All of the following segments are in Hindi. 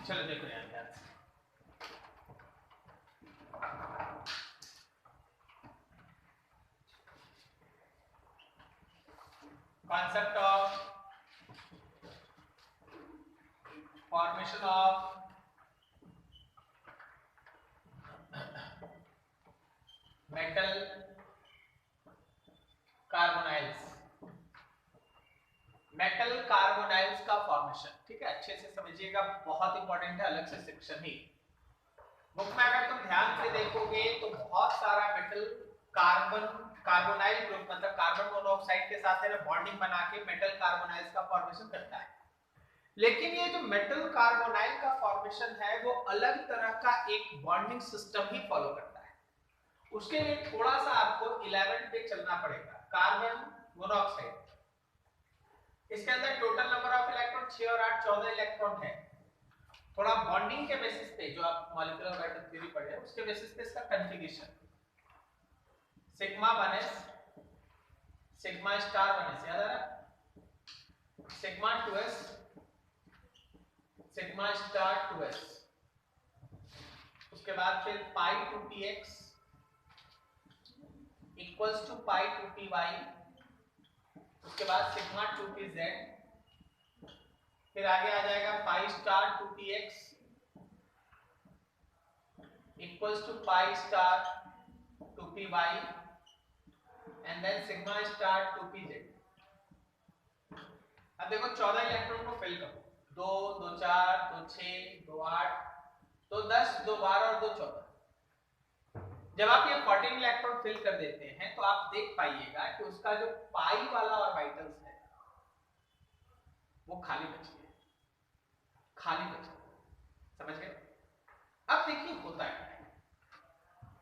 चलो देखो यार ध्यान से, concept of formation of metal carbonyls, metal carbonyls का फॉर्मेशन। ठीक है, अच्छे से समझिएगा, बहुत इंपॉर्टेंट है, अलग से सेक्शन ही। बुक में अगर तुम ध्यान से देखोगे तो बहुत सारा मेटल कार्बोनाइल ग्रुप मतलब कार्बन मोनोऑक्साइड के साथ है बॉन्डिंग बना के मेटल कार्बोनाइल्स का फॉर्मेशन करता है। लेकिन ये जो मेटल कार्बोनाइल का फॉर्मेशन है वो अलग तरह का एक बॉन्डिंग सिस्टम ही फॉलो करता है। उसके लिए थोड़ा सा आपको 11 पे चलना पड़ेगा। कार्बन मोनोऑक्साइड, इसके अंदर टोटल नंबर ऑफ इलेक्ट्रॉन 6 और 8 14 इलेक्ट्रॉन है। थोड़ा बॉन्डिंग के बेसिस पे जो आप मॉलिक्यूलर वाइब्रेशन थ्योरी पढ़े हैं उसके बेसिस पे इसका configuration sigma 1s sigma star 1s याद आ रहा, sigma 2s sigma star 2s, उसके बाद फिर पाई 2px equals to pi 2py, उसके बाद सिग्मा 2pz, फिर आगे आ जाएगा pi star 2px equals to pi star 2py and then sigma star 2pz। अब देखो 14 इलेक्ट्रॉन को फिल करो, 2 2 4 2 6 2 8 2 10 2 12 और 2 14। जब आप ये 14 इलेक्ट्रॉन फिल कर देते हैं तो आप देख पाइएगा कि उसका जो पाई वाला ऑर्बिटल्स है वो खाली बच गया, खाली बच गया। समझ गए? अब देखिए होता क्या है,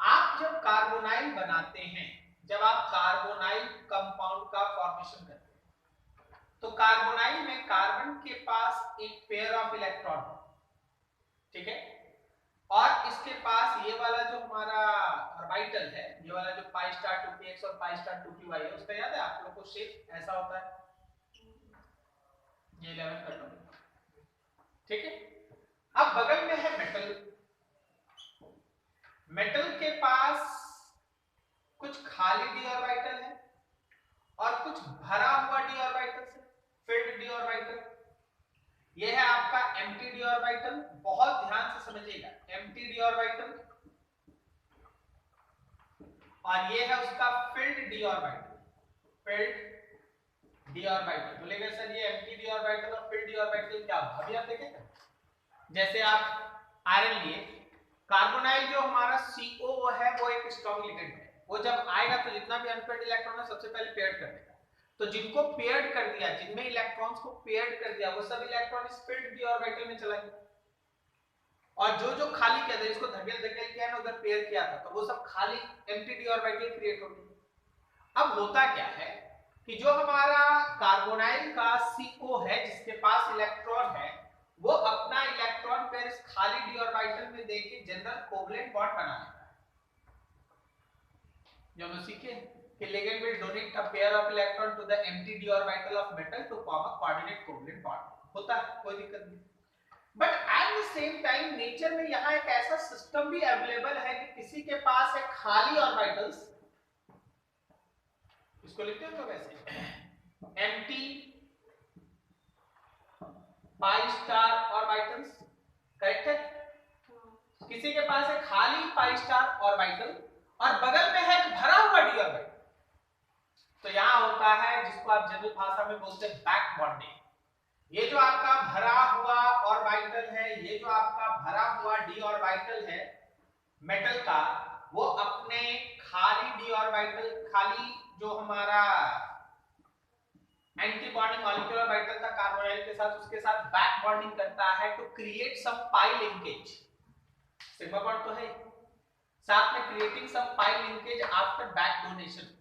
आप जब कार्बोनाइल बनाते हैं, जब आप कार्बोनाइल कंपाउंड का फॉर्मेशन करते हैं तो कार्बोनाइल में कार्बन के पास एक पेयर ऑफ इलेक्ट्रॉन, ठीक है, और इसके पास ये वाला जो हमारा ऑर्बिटल है, ये वाला जो पाई स्टार 2px और पाई स्टार 2py है, उसका याद है आप लोग को शेप ऐसा होता है, ये 11 कर लो, ठीक है। अब बगल में है मेटल, मेटल के पास कुछ खाली d ऑर्बिटल है और कुछ भरा हुआ d ऑर्बिटल है, फिल्ड d ऑर्बिटल। ये है आपका एम्प्टी d ऑर्बिटल, बहुत ध्यान से समझिएगा, एम्प्टी d ऑर्बिटल, और ये है उसका field d orbital, field d orbital. बोलेगा सर ये एम्प्टी d ऑर्बिटल और फिल्ड d ऑर्बिटल क्या होगा? अभी आप देखेंगे, जैसे आप आयरन लिए, कार्बोनाइल जो हमारा CO है वो एक स्ट्रॉन्ग लिगेंड है, वो जब आएगा तो जितना भी अनपेयर्ड इलेक्ट्रॉन है सबसे पहले पेयर्ड कर देगा। तो जिनको पेयर्ड कर दिया, जिनमें इलेक्ट्रॉन्स को पेयर्ड कर दिया, वो सब इलेक्ट्रॉन इस फिल्ड d ऑर्बिटल में चला गया, और जो जो खाली किया था, इसको धकेल धकेल किया ना उधर पेयर किया था, तो वो सब खाली एम्प्टी d ऑर्बिटल क्रिएट हो गई। अब होता क्या है कि जो हमारा कार्बोनाइल का CO है जिसके पास इलेक्ट्रॉन है, वो अपना इलेक्ट्रॉन पेयर इस खाली d ऑर्बिटल में देके जनरल कोवलेंट बॉन्ड बना लेता है। जो हम सीखे कि ligand will donate a pair of electron to the empty d orbital of metal to form a coordinate covalent bond, होता है, कोई दिक्कत नहीं। But at the same time nature में यहाँ एक ऐसा सिस्टम भी अवेलेबल है कि किसी के पास है खाली ऑर्बिटल्स, इसको लिखते हैं तो वैसे empty pi star orbitals, correct है? किसी के पास है खाली pi star orbital और बगल में है भरा हुआ d ऑर्बिटल। तो यहां होता है जिसको आप जनरल भाषा में बोलते हैं बैक बॉन्डिंग। ये जो आपका भरा हुआ ऑर्बिटल है, ये जो आपका भरा हुआ d ऑर्बिटल है मेटल का, वो अपने खाली d ऑर्बिटल, खाली जो हमारा एंटी बॉन्डिंग मॉलिक्यूलर ऑर्बिटल था कार्बोनाइल के साथ, उसके साथ बैक बॉन्डिंग करता है to create some pi linkage. Sigma bond तो है, साथ में creating some pi linkage after back donation.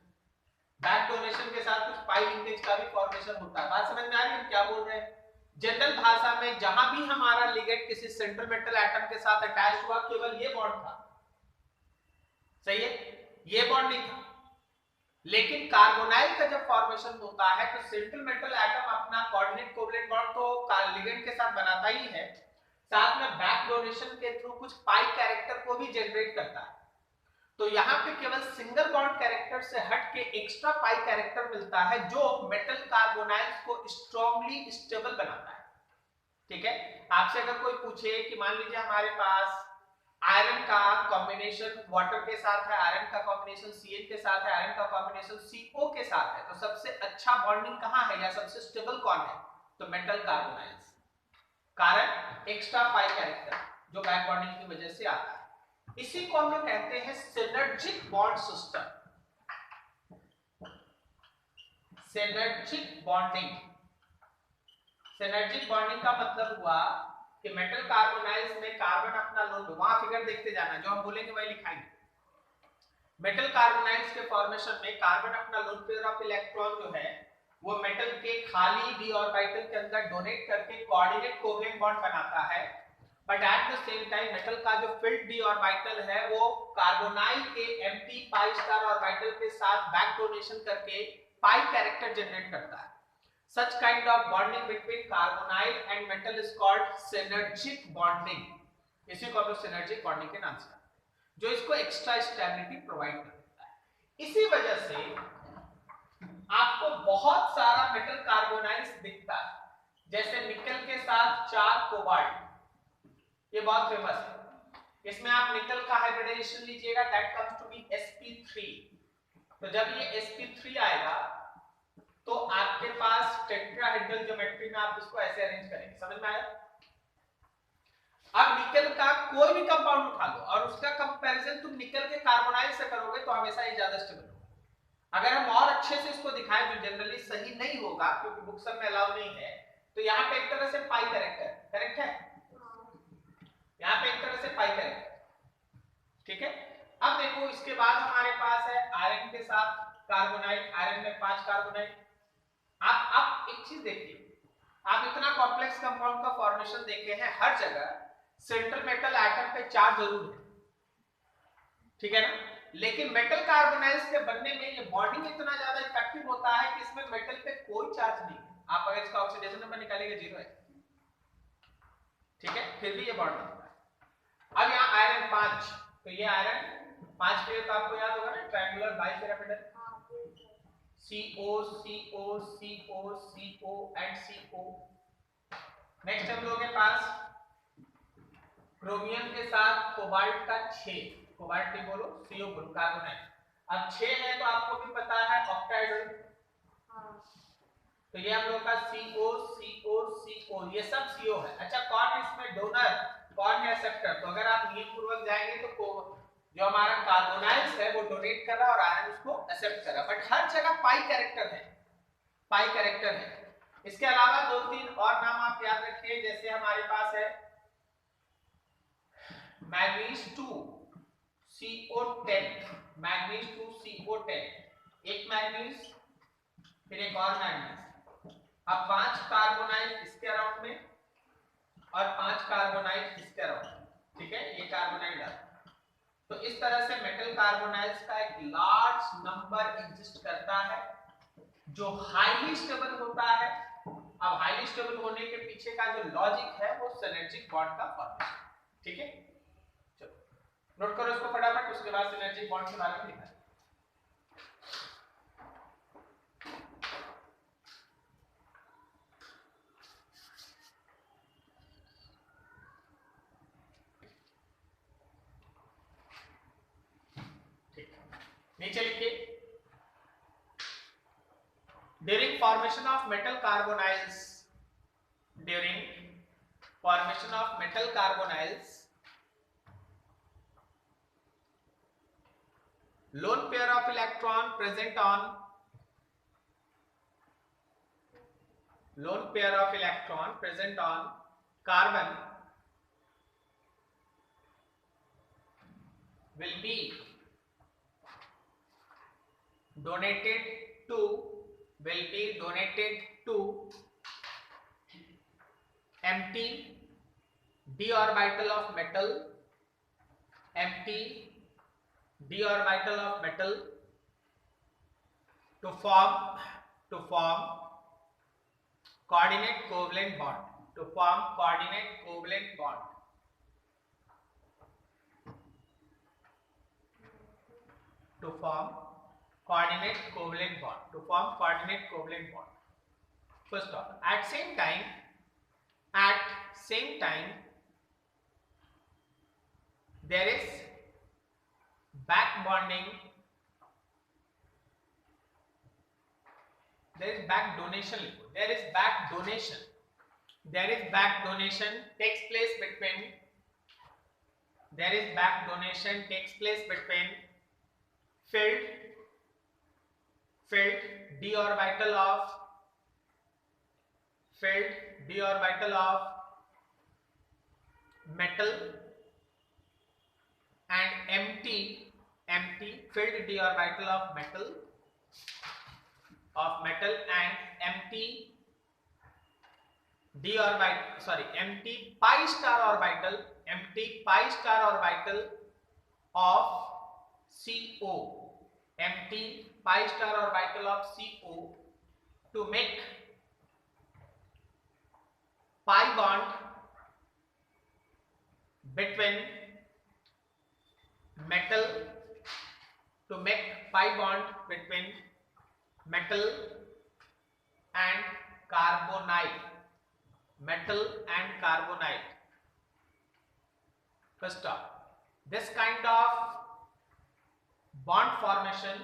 Back donation के साथ कुछ पाई लिंकेज का भी फॉर्मेशन होता है। बात समझ में आ रही है क्या बोल रहे हैं? जनरल भाषा में जहां भी हमारा लिगेंड किसी सेंट्रल मेटल एटम के साथ अटैच हुआ, केवल ये बॉन्ड था, सही है, ये बॉन्ड नहीं था। लेकिन कार्बोनाइल का जब फॉर्मेशन होता है तो सेंट्रल मेटल एटम अपना कोऑर्डिनेट कोवलेंट बॉन्ड तो लिगेंड के साथ बनाता ही है, साथ में बैक डोनेशन के थ्रू कुछ पाई कैरेक्टर को भी जनरेट करता है। तो यहाँ पे केवल सिंगल बॉन्ड कैरेक्टर से हट के एक्स्ट्रा पाई कैरेक्टर मिलता है जो मेटल कार्बोनाइल्स को स्ट्रांगली स्टेबल बनाता है। ठीक है, आपसे अगर कोई पूछे कि मान लीजिए हमारे पास आयरन का कॉम्बिनेशन वाटर के साथ है, आयरन का कॉम्बिनेशन Cl के साथ है, आयरन का कॉम्बिनेशन CO के साथ है, तो सबसे अच्छा बॉन्डिंग कहाँ है या सबसे स्टेबल कौन है? तो मेटल कार्बोनाइल्स। कारण एक्स्ट्रा पाई कैरेक्टर जो बैक बॉन्डिंग की वजह से आता है। इसी को हम लोग कहते हैं synergic bond system, synergic bonding. Synergic bonding का मतलब हुआ कि मेटल कार्बोनाइल्स में कार्बन अपना लोन, वहां फिगर देखते जाना, जो हम बोलेंगे वही लिखाएंगे। मेटल कार्बोनाइल्स के फॉर्मेशन में कार्बन अपना लोन पेयर ऑफ इलेक्ट्रॉन जो है वो मेटल के खाली d ऑर्बिटल के अंदर डोनेट करके कोऑर्डिनेट कोवेलेंट बॉन्ड बनाता है। But at the same time metal का जो फिल्ड d ऑर्बिटल है वो कार्बोनाइल के एम्प्टी पाई स्टार ऑर्बिटल के साथ बैक डोनेशन करके पाई कैरेक्टर जनरेट करता है। Such kind of bonding between carbonyl and metal is called synergic bonding। इसी को हम लोग synergic bonding के नाम से जानते हैं, जो इसको एक्स्ट्रा स्टेबिलिटी प्रोवाइड कर देता है। इसी वजह से आपको बहुत सारा मेटल कार्बोनाइल्स दिखता है, जैसे निकल के साथ 4 कोबाल्ट, ये बहुत फेमस है। इसमें आप निकल का हाइब्रिडाइजेशन लीजिएगा, that comes to be sp3। तो जब ये sp3 आएगा तो आपके पास टेट्राहेड्रल ज्योमेट्री में आप इसको ऐसे अरेंज करेंगे। समझ में आया? अब निकल का कोई भी कंपाउंड उठा लो और उसका कंपैरिजन तुम निकल के कार्बोनाइल से करोगे तो हमेशा ये ज्यादा स्टेबल होगा। अगर हम और अच्छे से इसको दिखाएं, जो जनरली सही नहीं होगा क्योंकि बुक सब में अलाउ नहीं है, तो यहाँ पे एक तरह से पाई कैरेक्टर, करेक्ट है? यहाँ पे एक तरह से पाई कैरेक्टर, ठीक है। अब देखो इसके बाद हमारे पास है आयरन के साथ कार्बोनाइल, आयरन में 5 कार्बोनाइल। आप एक चीज देखिए, आप इतना कॉम्प्लेक्स कंपाउंड का फॉर्मेशन देखे हैं, हर जगह सेंट्रल मेटल एटम पे चार्ज जरूर है, ठीक है ना? लेकिन मेटल कार्बोनाइल्स के बनने में ये बॉन्डिंग इतना ज्यादा इफेक्टिव होता है कि इसमें मेटल पे कोई चार्ज नहीं है। आप अगर इसका ऑक्सीडेशन नंबर निकालेंगे 0 है, ठीक है, फिर भी ये बॉन्ड बनता है। अब यहाँ आयरन 5, तो ये आयरन 5 के लिए तो आपको याद होगा ना, triangular bipyramidal, CO CO CO CO and CO। Next हम लोग के पास क्रोमियम के साथ कोबाल्ट का 6, कोबाल्ट भी बोलो, CO बोलो, कार्बोनाइल। अब 6 है तो आपको भी पता है ऑक्टाहेड्रल, तो ये हम लोग का CO CO CO, ये सब CO है। अच्छा, कौन इसमें डोनर, कौन है एक्सेप्टर? तो अगर आप नियम पूर्वक जाएंगे तो जो हमारा कार्बोनाइल्स है वो डोनेट कर रहा है और आयरन उसको एक्सेप्ट कर रहा है। बट हर जगह पाई कैरेक्टर है, पाई कैरेक्टर है। इसके अलावा 2-3 और नाम आप याद रखिए, जैसे हमारे पास है मैग्नीज 2 CO10, मैग्नीज 2 CO10, एक मैग्नीज फिर एक और मैग्नीज। अब 5 कार्बोनाइल इसके अराउंड में और 5 कार्बोनाइल इसके अराउंड, ठीक है, ये कार्बोनाइल डाल। तो इस तरह से मेटल कार्बोनाइल्स का एक लार्ज नंबर एग्जिस्ट करता है जो हाईली स्टेबल होता है। अब हाईली स्टेबल होने के पीछे का जो लॉजिक है वो सिनर्जिक बॉन्ड का फॉर्मेशन, ठीक है। चलो नोट करो इसको फटाफट, उसके बाद सिनर्जिक बॉन्ड के बारे में लिखा है। नीचे लिखिए, during formation of metal carbonyls, during formation of metal carbonyls, lone pair of electron present on, lone pair of electron present on carbon will be donated to, will be donated to empty d orbital of metal, empty d orbital of metal to form coordinate covalent bond, to form coordinate covalent bond. To form coordinate covalent bond. To form coordinate covalent bond. First off, at same time, there is back bonding. There is back donation. There is back donation. There is back donation takes place between. There is back donation takes place between filled d orbital of metal and empty filled d orbital of metal and empty pi star orbital of CO, empty pi star orbital of CO to make pi bond between metal and carbonyl. First off, this kind of bond formation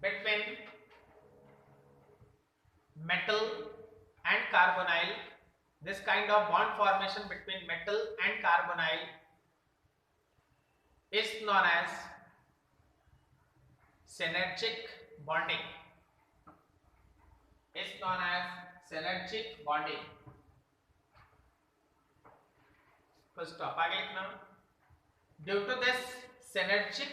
between metal and carbonyl, is known as synergic bonding. First off, आगे लिखना. Due to this synergic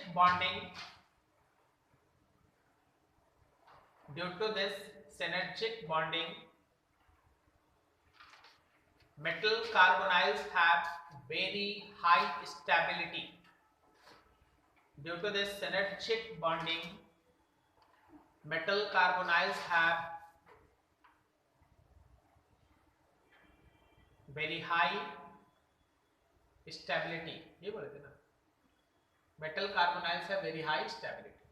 bonding, metal carbonyls have very high stability. Due to this synergic bonding, metal carbonyls have very high stability. ये बोले थे ना, मेटल कार्बोनाइल्स है वेरी हाई स्टेबिलिटी.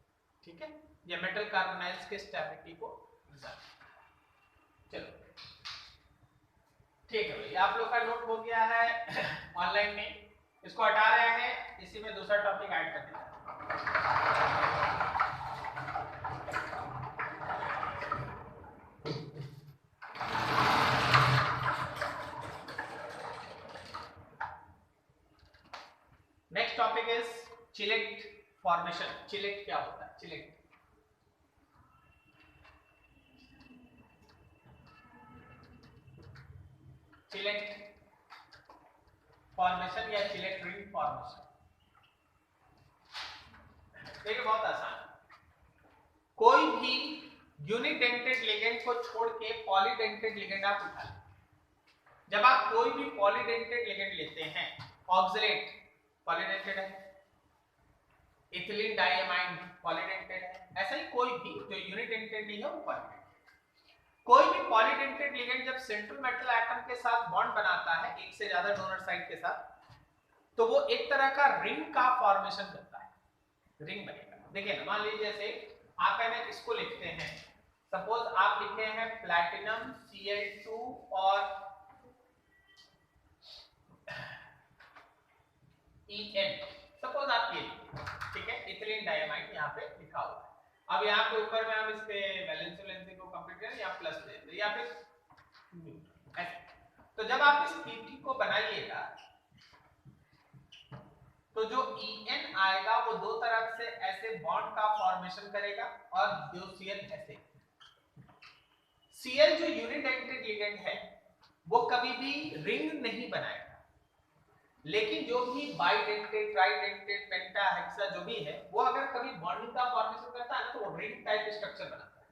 ठीक है, ये मेटल कार्बोनाइल्स के स्टेबिलिटी को चलो ठीक है भाई, आप लोग का नोट हो गया है ऑनलाइन में. इसको हटा रहे हैं, इसी में दूसरा टॉपिक ऐड कर देते हैं. Next topic is chelate formation. Chelate क्या होता है? चिलेट फॉर्मेशन या चिलेट रिंग फॉर्मेशन. देखिए बहुत आसान. कोई भी यूनिडेंटेड लिगेंड को छोड़ के पॉलीडेंटेड लिगेंड आप उठा लें. जब आप कोई भी पॉलीडेंटेड लिगेंड लेते हैं, ऑक्सलेट पॉलीडेंटेड है, इथिलीन डाइअमाइन पॉलीडेंटेड है, ऐसा ही कोई भी जो यूनिडेंटेड नहीं है वो पॉलीडेंटेड. कोई भी पॉलीडेंटेड लिगेंड जब सेंट्रल मेटल एटम के साथ बॉन्ड बनाता है एक से ज्यादा डोनर साइड के साथ, तो वो एक तरह का रिंग का फॉर्मेशन करता है. रिंग बनेगा. देखिए ना, मान लीजिए जैसे आप है ना इसको लिखते हैं, सपोज आप लिखे हैं प्लैटिनम Cl2 और En, सपोज आप ये, ठीक है, इथिलीन डाइअमाइन यहाँ पे लिखा हुआ है. अब यहाँ पे ऊपर में हम इस पे वैलेंसी को कंप्लीट करें या प्लस दे दें या फिर ऐसे. तो जब आप इस Pt को बनाइएगा तो जो En आएगा वो दो तरफ से ऐसे बॉन्ड का फॉर्मेशन करेगा और जो Cl ऐसे. Cl जो यूनिडेंटेड लिगेंड है वो कभी भी रिंग नहीं बनाएगा, लेकिन जो भी बाइडेंटेड, ट्राइडेंटेड, पेंटा, हेक्सा जो भी है वो अगर कभी बॉन्डिंग का फॉर्मेशन करता है ना तो वो रिंग टाइप स्ट्रक्चर बनाता है.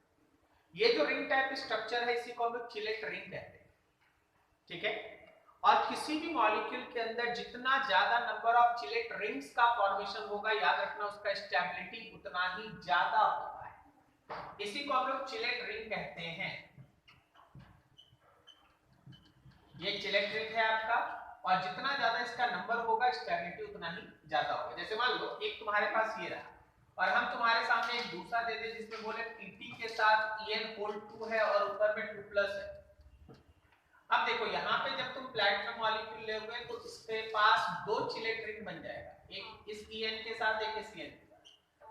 ये जो रिंग टाइप स्ट्रक्चर है इसी को हम लोग चिलेट रिंग कहते हैं. ठीक है, और किसी भी मॉलिक्यूल के अंदर जितना ज्यादा नंबर ऑफ चिलेट रिंग्स का फॉर्मेशन होगा, याद रखना उसका स्टेबिलिटी उतना ही ज्यादा होता है. इसी को हम लोग चिलेट रिंग कहते हैं। ये चिलेट रिंग है आपका, और जितना ज्यादा इसका नंबर होगा स्टेबिलिटी उतना ही ज्यादा होगा। जैसे मान लो एक तुम्हारे पास ये रहा, और हम तुम्हारे सामने एक दूसरा दे दे जिसमें बोले टीटी के साथ en होल 2 है और ऊपर में 2 प्लस है। अब देखो यहाँ पे जब तुम प्लैटिनम मॉलिक्यूल लोगे तो इसके पास दो चिलेट रिंग बन जाएगा, एक इस en के साथ, एक इस en के साथ।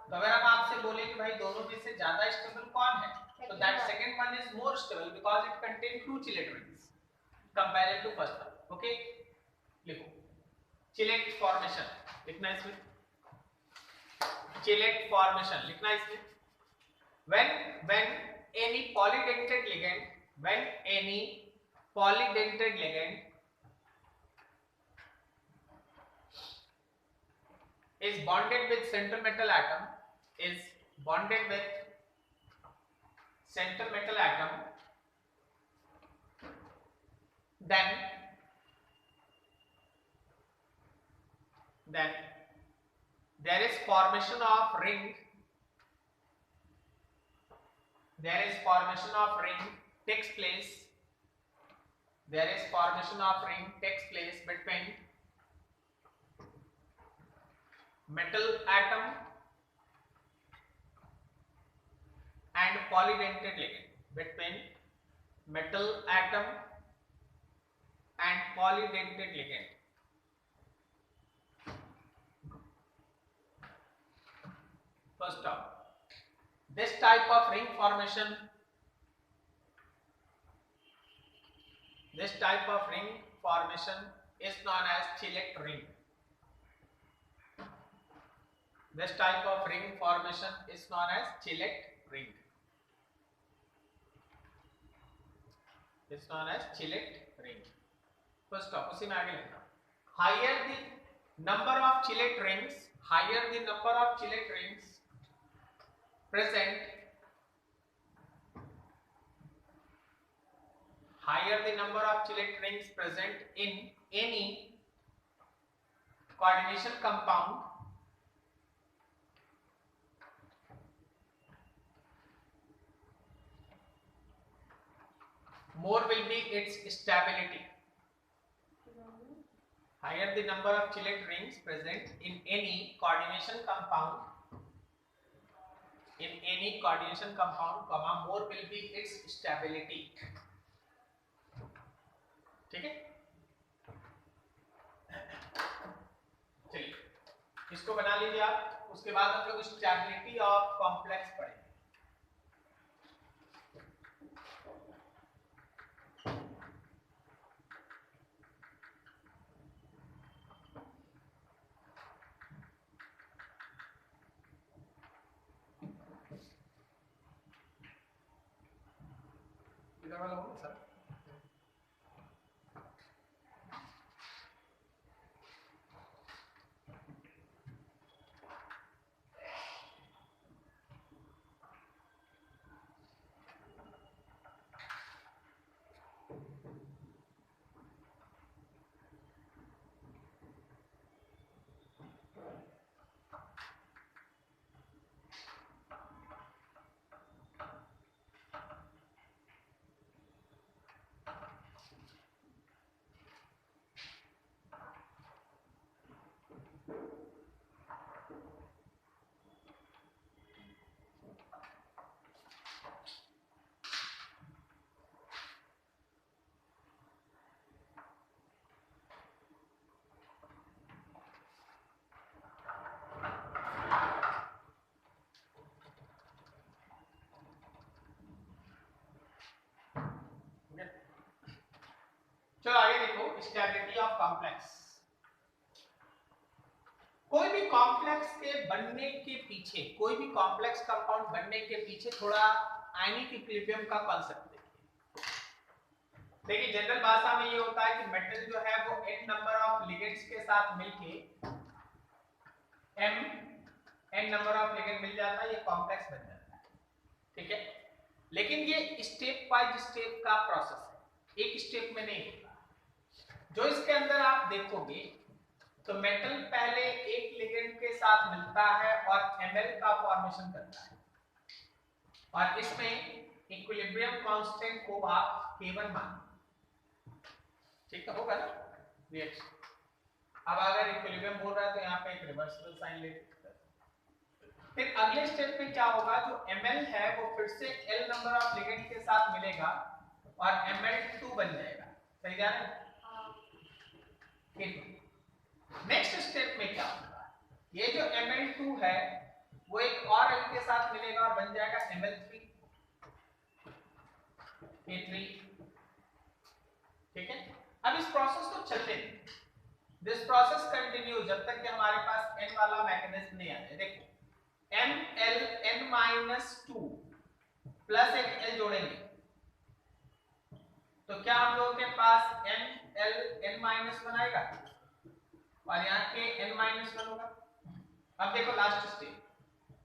तो अगर हम आपसे बोले कि भाई दोनों में से ज्यादा स्टेबल कौन है, तो that second one is more stable because it contain two chelate rings compared to first one. Okay, लिखो चिलेट फॉर्मेशन, लिखना इसमें चिलेट फॉर्मेशन, लिखना इसमें when any polydentate ligand is bonded with center metal atom, then there is formation of ring takes place between metal atom and polydentate ligand, First term. This type of ring formation is known as Chillet ring. This type of ring formation is known as Chillet ring. First term, उसी में आगे लिखना. Higher the number of Chillet rings present in any coordination compound, more will be its stability. Higher the number of Chillet rings present in any coordination compound, more will be its stability. ठीक है, चलिए इसको बना लीजिए आप। उसके बाद हम लोग स्टेबिलिटी ऑफ कॉम्प्लेक्स पढ़ेंगे। इधर वाला हो सर, चलो आगे देखो स्टेबिलिटी ऑफ कॉम्प्लेक्स। कोई भी कॉम्प्लेक्स के बनने के पीछे, कोई भी कॉम्प्लेक्स कंपाउंड बनने के पीछे थोड़ा आयनिक इक्विलिब्रियम का कांसेप्ट देखिए। जनरल भाषा में ये होता है कि मेटल जो है वो n नंबर ऑफ लिगेंड्स के साथ मिलके n नंबर ऑफ लिगेंड मिल जाता है, ये कॉम्प्लेक्स बन जाता है। ठीक है, लेकिन ये स्टेप बाय स्टेप का प्रोसेस है, एक स्टेप में नहीं होता। जो इसके अंदर आप देखोगे तो मेटल पहले एक लिगेंड के साथ मिलता है और Ml का फॉर्मेशन करता है। और इसमें इक्विलिब्रियम कांस्टेंट को आप K1 मान, ठीक है, होगा ना रिएक्शन। अब अगर इक्विलिब्रियम बोल रहा है तो यहाँ पे एक रिवर्सिबल साइन ले। फिर अगले स्टेप में क्या होगा, जो Ml है वो फिर से L नंबर ऑफ लिगेंड के साथ मिलेगा और Ml2 बन जाएगा, सही जा रहा है। नेक्स्ट स्टेप में क्या होगा, ये जो Ml2 है वो एक और L के साथ मिलेगा और बन जाएगा Ml3 K3, ठीक है। अब इस प्रोसेस को चलते हैं, दिस प्रोसेस कंटिन्यू जब तक कि हमारे पास n वाला मैकेनिज्म नहीं आ जाए। देखो MLn-2 प्लस एक L जोड़ेंगे तो क्या हम लोगों के पास MLn-1 आएगा और यहाँ के n-1 होगा। अब देखो लास्ट स्टेप,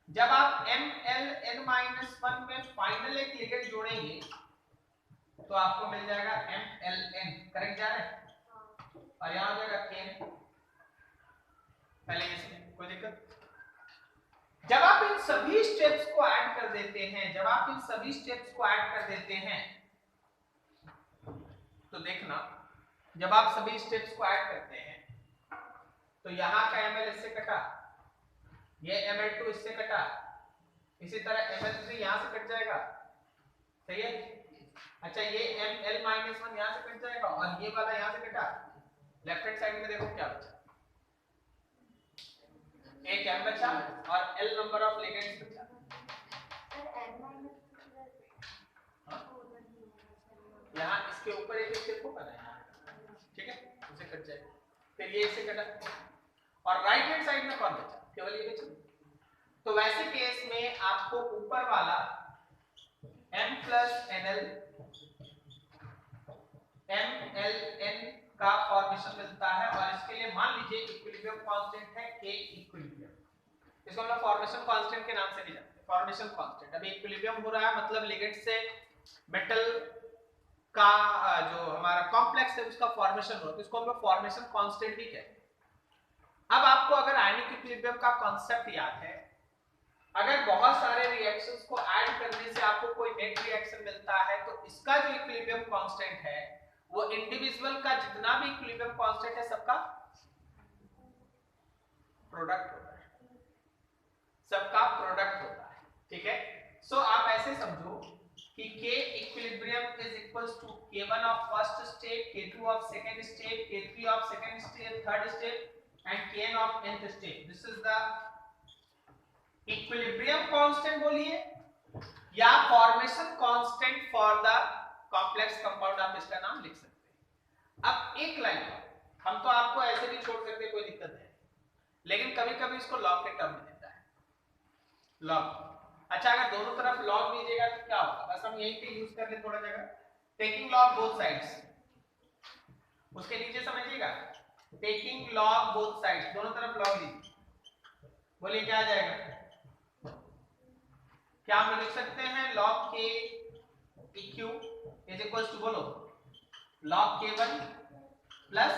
जब आप MLn-1 में फाइनल एक लिगेंड जोड़ेंगे तो आपको मिल जाएगा MLn, करेक्ट जा रहा है, और यहाँ हो जाएगा Kn। पहले इसमें कोई दिक्कत, जब आप इन सभी स्टेप्स को ऐड कर देते हैं, जब आप इन सभी स्टेप्स को ऐड कर देते हैं तो देखना, जब आप सभी स्टेप्स को ऐड करते हैं तो यहाँ का Ml इससे कटा, ये Ml2 इससे कटा, इसी तरह Ml3 यहाँ से कट जाएगा, सही है। अच्छा ये Ml-1 यहाँ से कट जाएगा और ये वाला यहाँ से कटा, लेफ्ट हैंड साइड में देखो क्या बचा, एक M बचा और L नंबर ऑफ लिगेंड्स बचा। यहाँ इसके ऊपर एक स्टेप होगा ना, ठीक है, उसे कट जाएगा, फिर ये इसे कटा और राइट हैंड साइड में कौन बचा, केवल ये बचा। तो वैसे केस में आपको ऊपर वाला M+NL MLn का फॉर्मेशन मिलता है और इसके लिए मान लीजिए इक्विलिब्रियम कांस्टेंट है K इक्विलिब्रियम, इसको हम लोग फॉर्मेशन कांस्टेंट के नाम से नहीं जानते, फॉर्मेशन कांस्टेंट। अभी इक्विलिब्रियम हो रहा है मतलब लिगेंड से मेटल का जो हमारा कॉम्प्लेक्स है उसका फॉर्मेशन हो रहा है, तो इसको हम लोग फॉर्मेशन कांस्टेंट भी कहते हैं। अब आपको अगर आयनिक इक्विलिब्रियम का कांसेप्ट याद है, अगर बहुत सारे रिएक्शंस को ऐड करने से आपको कोई नेट रिएक्शन मिलता है तो इसका जो इक्विलिब्रियम कांस्टेंट है वो इंडिविजुअल का जितना भी इक्विलिब्रियम कांस्टेंट है सबका प्रोडक्ट होता है, सबका प्रोडक्ट होता है, ठीक है। सो आप ऐसे समझो कि K equilibrium is equals to K1 of first step, K2 of second step, K3 of second step, third step and Kn of nth step. This is the equilibrium constant बोलिए या formation constant for the complex compound, आप इसका नाम लिख सकते हैं। अब एक लाइन हम तो आपको ऐसे भी छोड़ सकते, कोई दिक्कत नहीं, लेकिन कभी-कभी इसको लॉग के टर्म में देता है, लॉग। अच्छा अगर दोनों तरफ लॉग लीजिएगा तो क्या होगा, बस हम यहीं पे यूज कर ले थोड़ा जगह, टेकिंग लॉग बोथ साइड्स, उसके नीचे समझिएगा टेकिंग लॉग बोथ साइड्स, दोनों तरफ लॉग लीजिए, बोलिए क्या आ जाएगा, क्या हम लिख सकते हैं log k eq is equals to, बोलो log k1 plus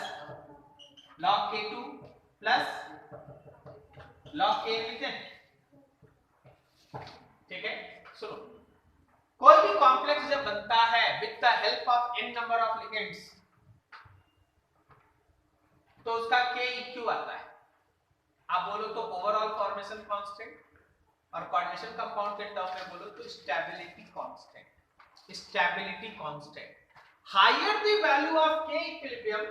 log k2 plus log k लिखते हैं, ठीक है। सुनो, कोई भी कॉम्प्लेक्स जब बनता है with the help of n number of ligands तो उसका k eq आता है, आप बोलो तो ओवरऑल फॉर्मेशन कांस्टेंट, और कोऑर्डिनेशन कंपाउंड के टर्म में बोलो तो stability constant, stability constant. Higher the value of k equilibrium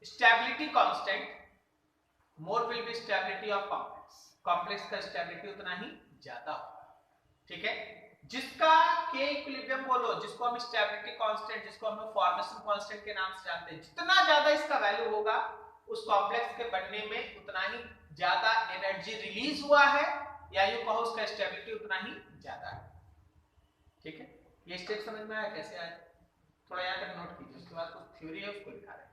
stability constant, more will be stability of complex, complex का स्टेबिलिटी उतना ही ज्यादा होगा, ठीक है। जिसका k इक्विलिब्रियम बोलो, जिसको हम स्टेबिलिटी कांस्टेंट, जिसको हम फॉर्मेशन कांस्टेंट के नाम से जानते हैं, जितना ज्यादा इसका वैल्यू होगा उस कॉम्प्लेक्स के बनने में उतना ही ज्यादा एनर्जी रिलीज हुआ है, या यूं कहो उसका स्टेबिलिटी उतना ही ज्यादा है, ठीक है। ये स्टेप समझ में आया कैसे आया, थोड़ा यहाँ तक नोट कीजिए, उसके बाद कुछ थ्योरी है उसको लिखा रहे हैं।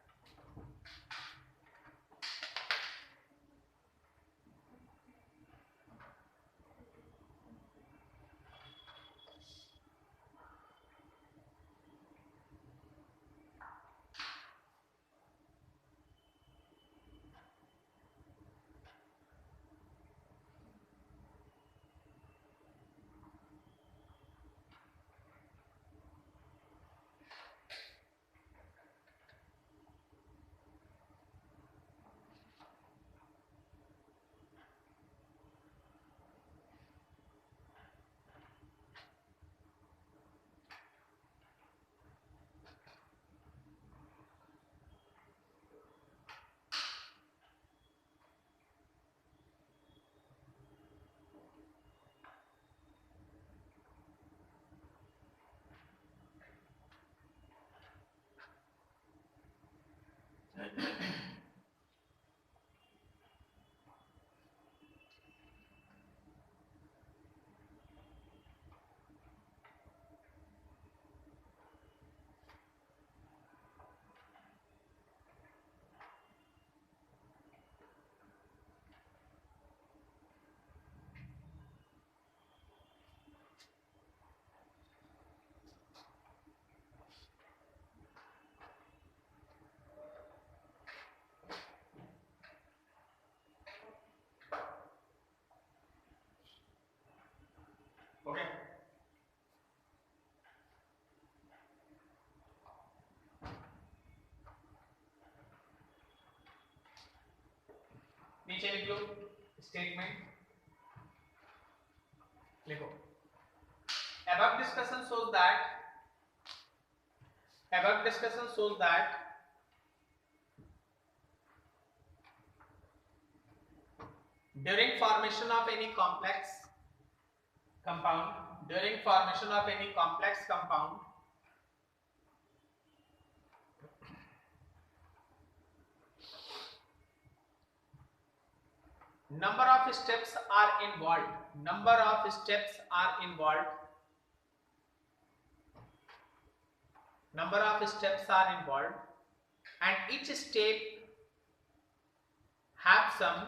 नीचे लिख लो स्टेटमेंट, लिखो above discussion shows that during formation of any complex compound number of steps are involved and each step have some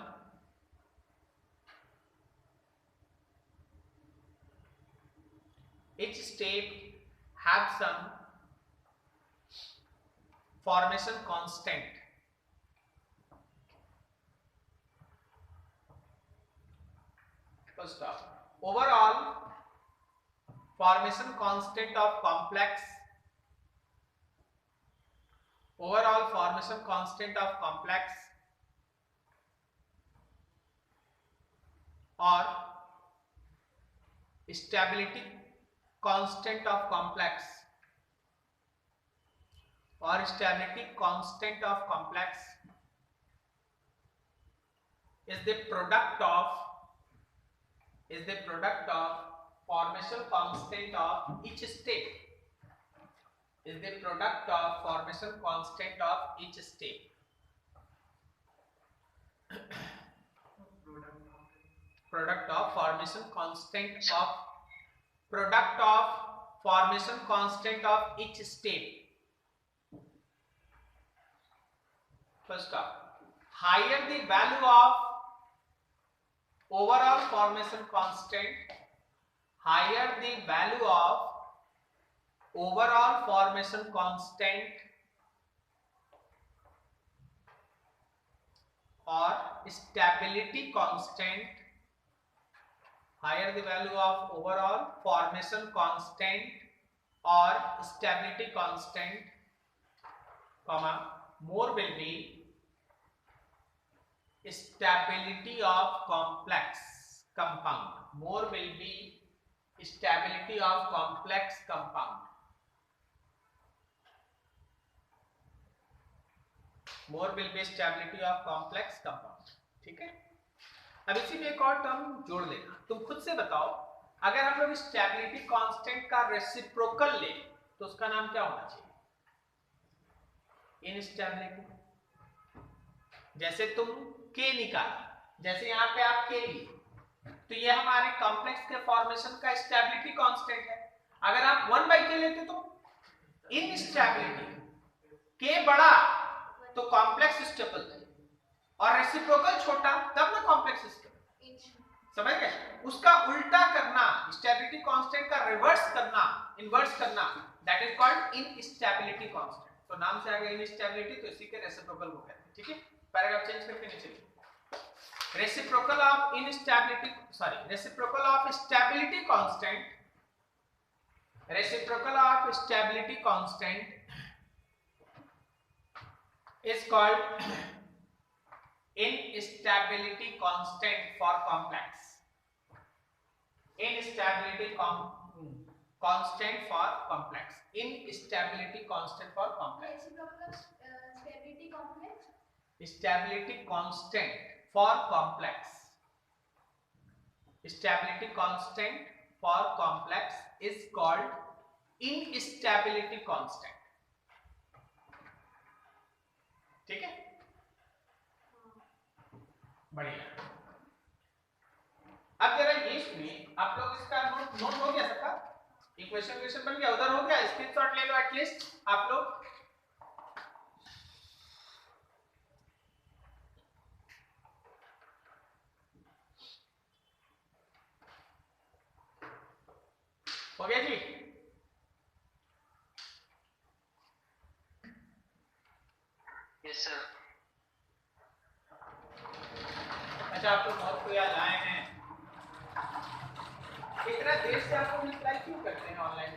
formation constant. First off, overall formation constant of complex or stability constant of complex is the product of formation constant of each step. Product of formation constant of each step. First off, higher the value of overall formation constant, or stability constant, higher the value of overall formation constant or stability constant, comma, more will be stability of complex compound. More will be stability of complex compound. ठीक है। अब इसी में एक और टर्म जोड़ लेना, तुम खुद से बताओ, अगर हम लोग स्टेबिलिटी कांस्टेंट का रेसिप्रोकल ले तो उसका नाम क्या होना चाहिए? इनस्टेबिलिटी। जैसे तुम के निकाला, जैसे यहाँ पे आप के लिए, तो ये हमारे कॉम्प्लेक्स के फॉर्मेशन का स्टेबिलिटी कांस्टेंट है। अगर आप 1/k लेते तो इनस्टेबिलिटी, के बड़ा तो कॉम्प्लेक्स स्टेबल और रेसिप्रोकल छोटा तब ना कॉम्प्लेक्स स्टेबल। समझ गए? उसका उल्टा करना, स्टेबिलिटी कांस्टेंट का रिवर्स करना, इन्वर्स करना, that is called instability constant. तो नाम से आ गया इनस्टेबिलिटी, तो इसी के रेसिप्रोकल को कहते हैं। ठीक है, पैराग्राफ चेंज करके नीचे लिखो, reciprocal of stability constant is called instability constant for complex. Instability constant for complex. Stability constant for complex. Stability constant for complex. Stability constant for complex is called instability constant. ठीक है, बढ़िया। अब जरा ये सुनिए, आप लोग इसका नोट हो गया सबका? इक्वेशन बन गया, उधर हो गया, स्क्रीनशॉट ले लो एटलीस्ट आप लोग। हो गया जी? Yes sir. अच्छा, आप लोग बहुत कोई आज आए हैं, इतना देर से आप लोग रिप्लाई क्यों करते हैं ऑनलाइन?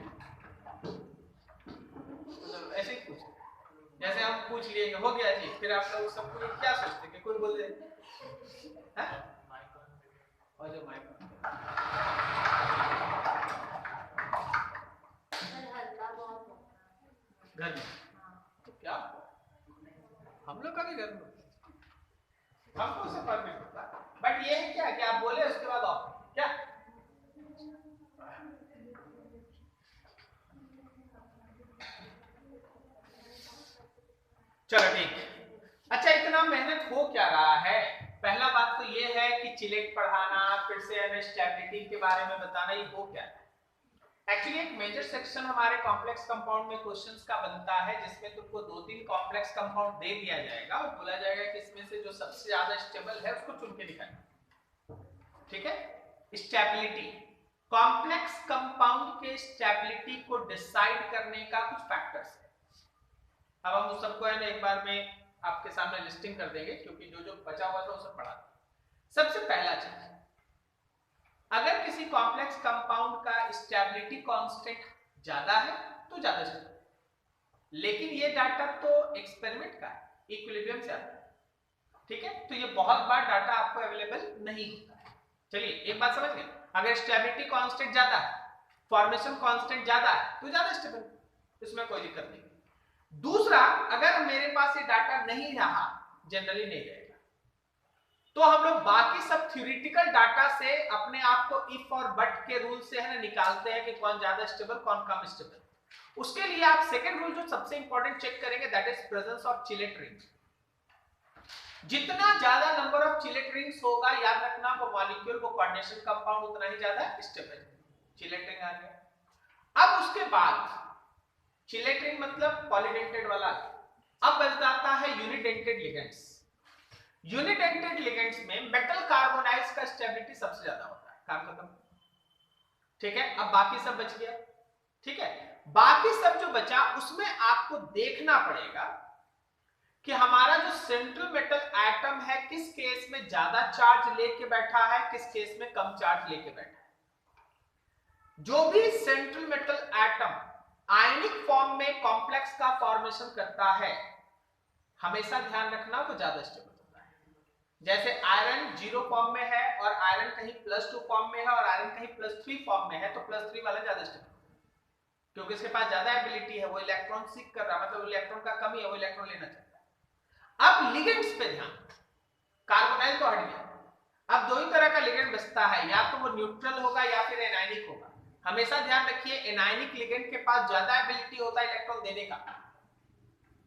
मतलब ऐसे ही पूछ, जैसे हम पूछ लिए हो गया जी, फिर आप लोग सबको क्या सोचते हैं कि कोई बोल दे और जो माइक घर में तो क्या हम लोग का भी घर में हमको उससे फर्क नहीं पड़ता, बट ये है क्या कि आप बोले उसके बाद ऑफ क्या। चलो ठीक। अच्छा, इतना मेहनत हो क्या रहा है? पहला बात तो ये है कि चिलेट पढ़ाना, फिर से स्टेबिलिटी के बारे में बताना, ये हो क्या है। एक्चुअली एक मेजर सेक्शन हमारे कॉम्प्लेक्स कंपाउंड में क्वेश्चंस का बनता है, जिसमें तुमको 2-3 कॉम्प्लेक्स कंपाउंड दे दिया जाएगा और बोला जाएगा कि इसमें से जो सबसे ज्यादा स्टेबल है उसको चुन के दिखाना। ठीक है। स्टेबिलिटी, कॉम्प्लेक्स कंपाउंड के स्टेबिलिटी को डिसाइड करने का कुछ फैक्टर्स है। अब हम उस सबको है ना एक बार में आपके सामने लिस्टिंग कर देंगे, क्योंकि जो जो बचा हुआ था उसे पढ़ा। सबसे पहला चीज, अगर किसी कॉम्प्लेक्स कंपाउंड का स्टेबिलिटी कांस्टेंट ज्यादा है तो ज्यादा स्टेबल, लेकिन ये डाटा तो एक्सपेरिमेंट का है, इक्विलिब्रियम से आता है। ठीक है, तो ये बहुत बार डाटा आपको अवेलेबल नहीं होता है। चलिए एक बात समझ गए, अगर स्टेबिलिटी कांस्टेंट ज्यादा है, फॉर्मेशन कांस्टेंट ज्यादा है तो ज्यादा स्टेबल, इसमें कोई दिक्कत नहीं। दूसरा, अगर मेरे पास ये डाटा नहीं रहा, जनरली नहीं रहेगा, तो हम लोग बाकी सब थ्योरेटिकल डाटा से अपने आप को इफ और बट के रूल से है ना निकालते हैं कि कौन ज्यादा स्टेबल कौन कम स्टेबल। उसके लिए आप सेकंड रूल जो सबसे इंपॉर्टेंट चेक करेंगे, that is presence of chelate ring. जितना ज्यादा नंबर ऑफ चिलेट रिंग्स होगा, याद रखना वो मॉलिक्यूल, वो कोऑर्डिनेशन कंपाउंड उतना ही ज्यादा स्टेबल। चिलेट रिंग आ गया। अब उसके बाद चिलेट रिंग मतलब पॉलीडेंटेड वाला। अब बच जाता है यूनिडेंटेड लिगेंड्स। यूनिडेंटेड लिगेंड्स में मेटल कार्बोनाइल्स का स्टेबिलिटी सबसे ज्यादा होता है। काम खत्म। ठीक है, अब बाकी सब बच गया। ठीक है, बाकी सब जो बचा उसमें आपको देखना पड़ेगा कि हमारा जो सेंट्रल मेटल एटम है किस केस में ज्यादा चार्ज लेके बैठा है, किस केस में कम चार्ज लेके बैठा है। जो भी central metal atom ionic form में कॉम्प्लेक्स का फॉर्मेशन करता है, हमेशा ध्यान रखना वो ज्यादा स्टेबल। जैसे आयरन 0 फॉर्म में है और आयरन कहीं +2 फॉर्म में है और आयरन कहीं +3 फॉर्म में है, तो +3 वाला ज्यादा स्टेबल, क्योंकि इसके पास ज्यादा एबिलिटी है, वो इलेक्ट्रॉन सीक कर रहा, मतलब इलेक्ट्रॉन का कमी है, वो इलेक्ट्रॉन लेना चाहता है। अब लिगेंड्स पे ध्यान, कार्बोनाइल तो हट गया, अब दो ही तरह का लिगेंड बचता है, या तो वो न्यूट्रल होगा या फिर एनायनिक होगा। हमेशा ध्यान रखिए, एनायनिक लिगेंड के पास ज्यादा एबिलिटी होता है इलेक्ट्रॉन देने का,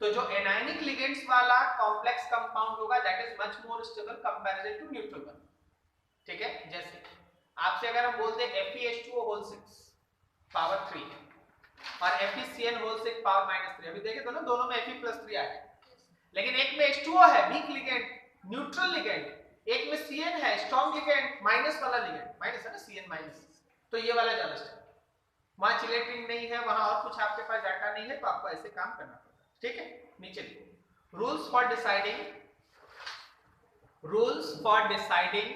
तो जो एनायनिक लिगेंड्स वाला कॉम्प्लेक्स कंपाउंड होगा that is much more stable comparison to neutral one. ठीक है, जैसे आपसे अगर हम बोल दें FeH2O6 पावर 3 और FeCN6 पावर -3, अभी देखे तो ना दोनों में Fe+3 आ गया, लेकिन एक में H2O है वीक लिगेंड, न्यूट्रल लिगेंड, एक में Cn है स्ट्रांग लिगेंड, माइनस वाला लिगेंड, माइनस है ना Cn-, तो ये वाला ज्यादा स्टेबल। वहां चिलेट रिंग नहीं है, वहां और कुछ आपके पास डाटा नहीं है, तो आपको ऐसे काम करना पड़ेगा। ठीक है, नीचे rules for deciding, rules for deciding,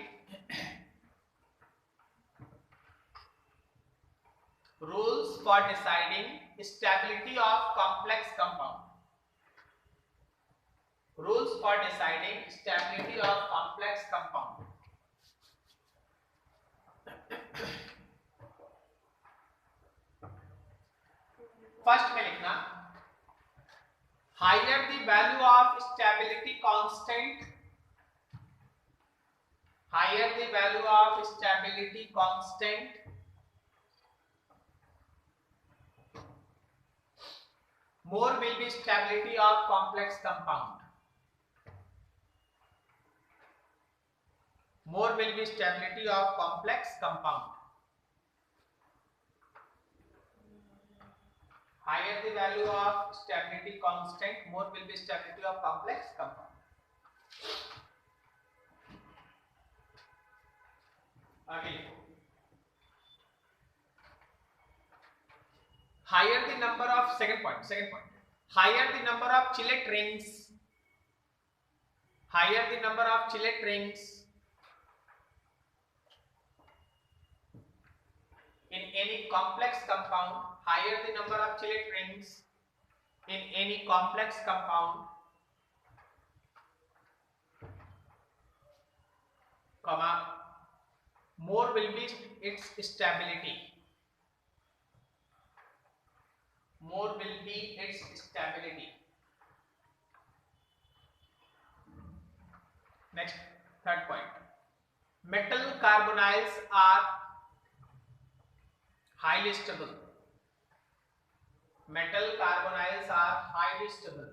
rules for deciding stability of complex compound, rules for deciding stability of complex compound. First में लिखना, higher the value of stability constant, higher the value of stability constant, more will be stability of complex compound, more will be stability of complex compound. Higher the value of stability constant, more will be stability of complex compound. आगे higher the number of, second point, higher the number of chilet rings, higher the number of chilet rings in any complex compound, higher the number of chilet rings in any complex compound, comma more will be its stability. More will be its stability. Next, third point. Metal carbonyls are highly stable. Metal carbonyls are highly stable.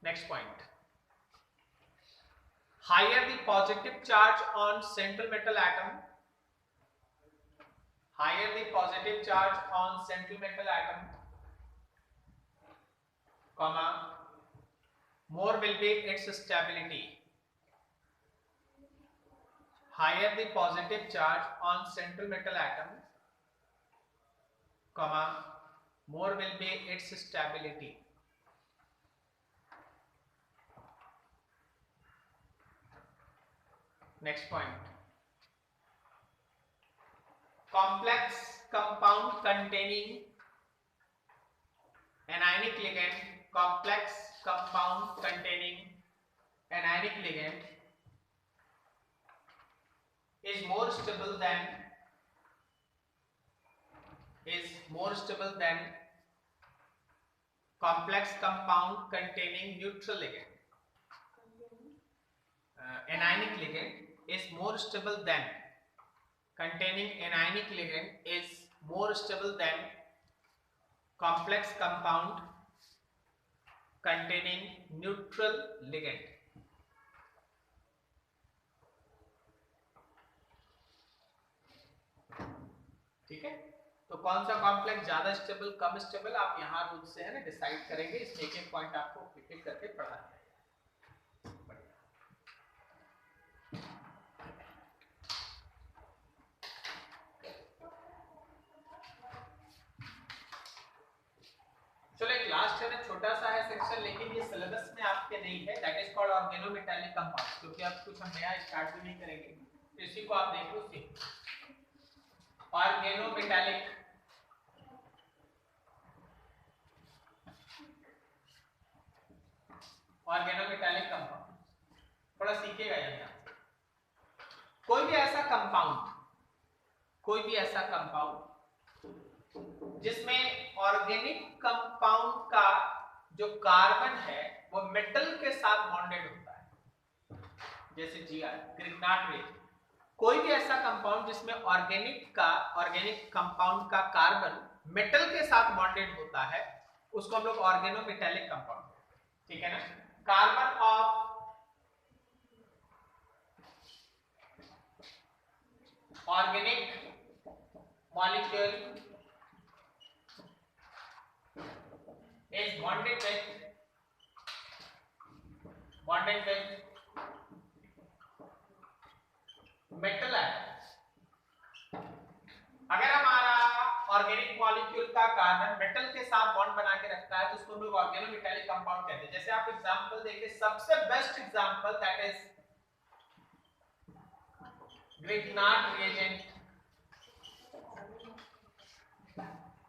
Next point. Higher the positive charge on central metal atom, higher the positive charge on central metal atom, comma, more will be its stability. Higher the positive charge on central metal atom, comma, more will be its stability. Next point. Complex compound containing anionic ligand, complex compound containing anionic ligand is more stable than complex compound containing neutral ligand. Anionic ligand is more stable than containing anionic ligand is more stable than complex compound containing neutral ligand. ठीक है, तो कौन सा कॉम्प्लेक्स ज्यादा स्टेबल कम स्टेबल आप यहाँ रूल से है ना डिसाइड करेंगे. इसमें एक एक पॉइंट आपको एक करके पढ़ा है. चलो एक लास्ट है ना छोटा सा है सेक्शन, लेकिन ये सिलेबस में आपके नहीं है. That is called organometallic compound. क्योंकि अब कुछ हम नया स्टार्ट भी नहीं करेंगे, तो इसी को आप देख लो. ऑर्गेनोमेटालिक ऑर्गेनोमेटालिक कंपाउंड थोड़ा सीखिएगा यहाँ. कोई भी ऐसा कंपाउंड जिसमें ऑर्गेनिक कंपाउंड का जो कार्बन है वो मेटल के साथ बॉन्डेड होता है, जैसे जीआर ग्रिग्नार्ड रेजिन. कोई भी ऐसा कंपाउंड जिसमें ऑर्गेनिक कंपाउंड का कार्बन मेटल के साथ बॉन्डेड होता है उसको हम लोग ऑर्गेनोमेटालिक कंपाउंड. ठीक है ना. Carbon of organic molecule is bonded with metal atoms. अगर हमारा ऑर्गेनिक मॉलिक्यूल का कार्बन मेटल के साथ बॉन्ड बना के रखता है तो उसको हम लोग ऑर्गेनोमेटालिक कंपाउंड कहते हैं. जैसे आप एग्जांपल देखिए, सबसे best example that is Grignard reagent.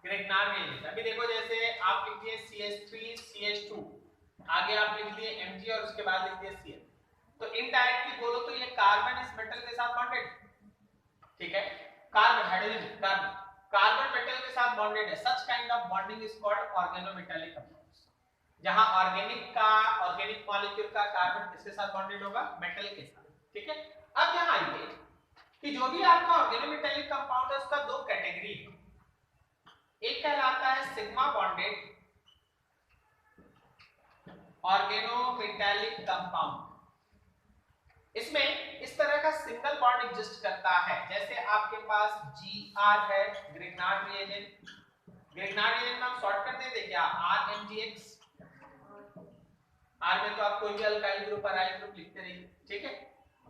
अभी देखो, जैसे आप लिखिए CH3 CH2, आगे आप लिख दिए Mg और उसके बाद लिख दिए Cl. तो इनडायरेक्टली बोलो तो ये कार्बन इस मेटल के साथ बॉन्डेड. ठीक है, कार्बन हाइड्रोजन कार्बन मेटल के साथ बॉन्डेड है. Such kind of bonding is called organometallic compounds. जहां ऑर्गेनिक मॉलिक्यूल का कार्बन किसके साथ बॉन्डेड होगा? मेटल के साथ. ठीक है. अब यहां आइए कि जो भी आपका ऑर्गेनोमेटालिक कंपाउंड है उसका दो कैटेगरी है. एक कहलाता है सिग्मा बॉन्डेड ऑर्गेनोमेटालिक कंपाउंड. इसमें इस तरह का सिंगल बॉन्ड एग्जिस्ट करता है. जैसे आपके पास Gr है, ग्रिग्नार्ड रिएजेंट. ग्रिग्नार्ड रिएजेंट का हम शॉर्ट कर देते क्या? RMgX. R में तो आप कोई भी अल्काइल ग्रुप और अराइल ग्रुप लिखते रहिए. ठीक है.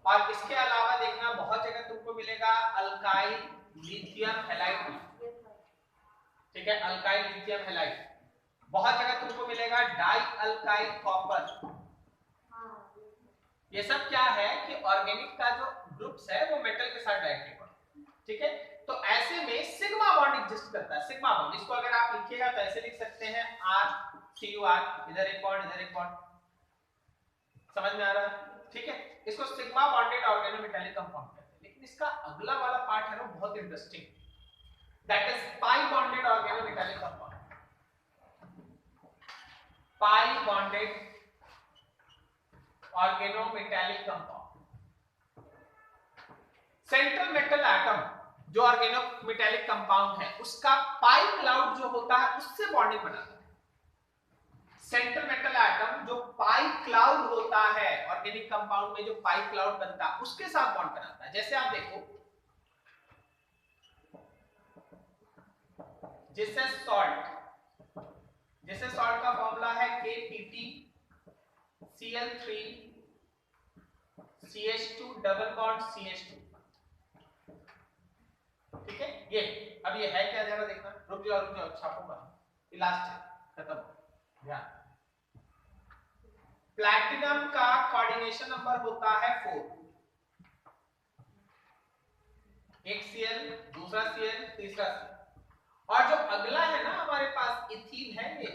और इसके अलावा देखना, बहुत जगह तुमको मिलेगा अल्काइल लिथियम हैलाइड. ठीक है, अल्काइल लिथियम हैलाइड. बहुत जगह तुमको मिलेगा डाई अल्काइल कॉपर. ये सब क्या है कि ऑर्गेनिक का जो ग्रुप्स है वो मेटल के साथ डायरेक्टली बॉन्ड. ठीक है. तो ऐसे में सिग्मा बॉन्ड एग्जिस्ट करता है. सिग्मा बॉन्ड, इसको अगर आप लिखिएगा तो ऐसे लिख सकते हैं RCUR, इधर एक बॉन्ड इधर एक बॉन्ड. समझ में आ रहा है? ठीक है, इसको सिग्मा बॉन्डेड ऑर्गेनोमेटालिक कंपाउंड कहते हैं। लेकिन इसका अगला वाला पार्ट है ना बहुत interesting, that is pi bonded organometallic compound. Pi bonded organometallic compound, central metal atom जो ऑर्गेनोमेटालिक कंपाउंड है उसका पाई क्लाउड जो होता है उससे बॉन्डिंग बनाता है। सेंट्रल मेटल एटम जो पाई क्लाउड होता है ऑर्गेनिक कंपाउंड में, जो पाई क्लाउड बनता है उसके साथ बॉन्ड बनाता है। जैसे आप देखो, जिससे सॉल्ट का फॉर्मूला है KPT Cl3 CH2 double bond CH2। ठीक है, ये अब ये है क्या जरा देखना, रुक जाओ छापूंगा, लास्ट है, खत्म, ध्यान। प्लैटिनम का कोऑर्डिनेशन नंबर होता है 4, एक Cl, दूसरा Cl, तीसरा Cl। और जो अगला है ना हमारे पास इथीन है, ये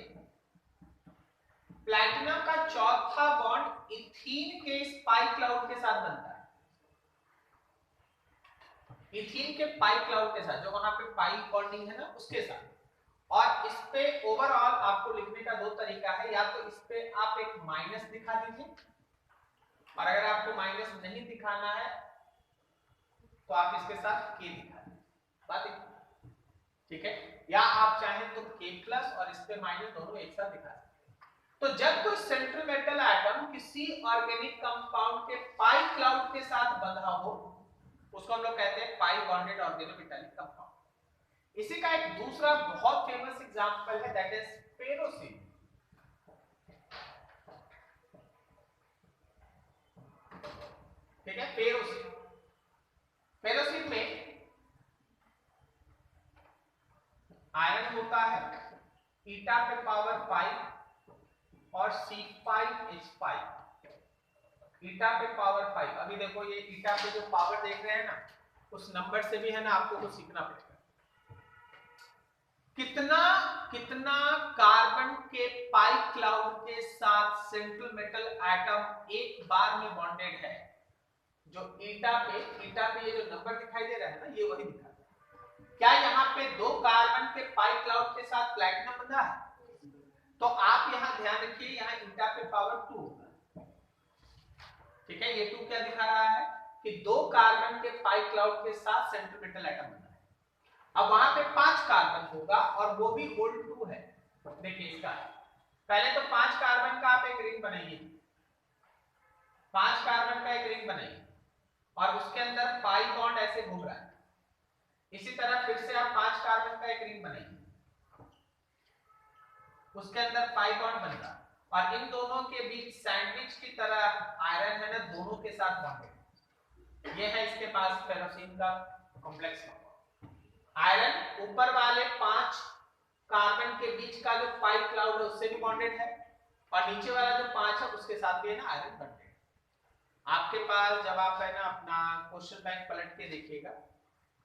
प्लैटिनम का चौथा बॉन्ड इथीन के पाई क्लाउड के साथ बनता है। इथीन के पाई क्लाउड के साथ, जो वहां पे पाई बॉन्डिंग है ना उसके साथ। और इस पे ओवरऑल आपको लिखने का दो तरीका है, या तो इस पे आप एक माइनस दिखा दीजिए, और अगर आपको माइनस नहीं दिखाना है तो आप इसके साथ के दिखा दीजिए, बात है, ठीक है। या आप चाहें तो के प्लस और इस पे माइनस दोनों एक साथ दिखा सकते हैं। तो जब कोई सेंट्रल मेटल एटम किसी ऑर्गेनिक कंपाउंड के पाई क्लाउड के साथ बंधा हो उसको हम लोग कहते हैं पाई बॉन्डेड ऑर्गेनोमेटालिक कंपाउंड। इसी का एक दूसरा बहुत फेमस एग्जांपल है, दैट इज पेरोसिन। ठीक है, पेरोसिन में आयरन होता है ईटा पे पावर 5 और C5H5, ईटा पे पावर 5। अभी देखो ये ईटा पे जो पावर देख रहे हैं ना, उस नंबर से भी है ना आपको कुछ सीखना पड़ेगा। कितना कार्बन के पाई क्लाउड के साथ सेंट्रल मेटल एटम एक बार में बॉन्डेड है। जो ईटा पे ये जो नंबर दिखाई दे रहा है ना, ये वही दिखा रहा है। क्या यहाँ पे 2 कार्बन के पाई क्लाउड के साथ प्लैटिनम बंधा है? तो आप यहाँ ध्यान रखिए, यहाँ ईटा पे पावर 2 होगा। ठीक है, ये 2 क्या दिखा रहा है कि 2 कार्बन के पाई क्लाउड के साथ सेंट्रल मेटल एटम बंधा है। अब वहां पे 5 कार्बन होगा और वो भी होल 2 है। देखिए इसका पहले तो 5 कार्बन का आप एक रिंग बनाइए, 5 कार्बन का एक रिंग बनाइए और उसके अंदर पाई बॉन्ड ऐसे घूम रहा है। इसी तरह फिर से आप 5 कार्बन का एक रिंग बनाइए, उसके अंदर पाई बॉन्ड बन रहा और इन दोनों के बीच सैंडविच की तरह आयरन है ना, दोनों के साथ बॉन्डेड। ये है इसके पास पेरोसिन का कॉम्प्लेक्स। आयरन ऊपर वाले 5 कार्बन के बीच का जो पाई क्लाउड है उससे भी बॉन्डेड है, और नीचे वाला जो 5 है उसके साथ भी है ना आयरन बॉन्डेड। आपके पास जब आप है ना अपना क्वेश्चन बैंक पलट के देखिएगा,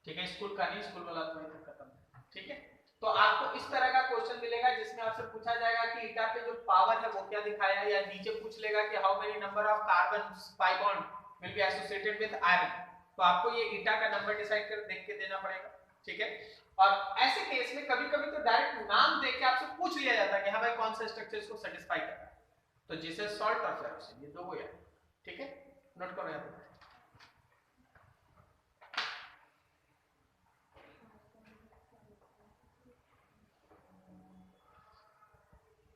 ठीक है, स्कूल का नहीं, स्कूल वाला तो खत्म है, ठीक है। तो आपको इस तरह का क्वेश्चन मिलेगा जिसमें आपसे पूछा जाएगा कि ईटा पे जो पावर है वो क्या दिखाया है, या नीचे पूछ लेगा कि how many number of carbon pi bond will be associated with iron. तो आपको ये ईटा का नंबर डिसाइड कर देख के देना पड़ेगा, ठीक है। और ऐसे केस में कभी-कभी तो डायरेक्ट नाम देख के आपसे पूछ लिया जाता है कि हाँ भाई कौन सा स्ट्रक्चर इसको सेटिस्फाई कर रहा है। तो जैसे सॉल्ट और फेरोसिन, ये दो हो यार, ठीक है, नोट करो यार।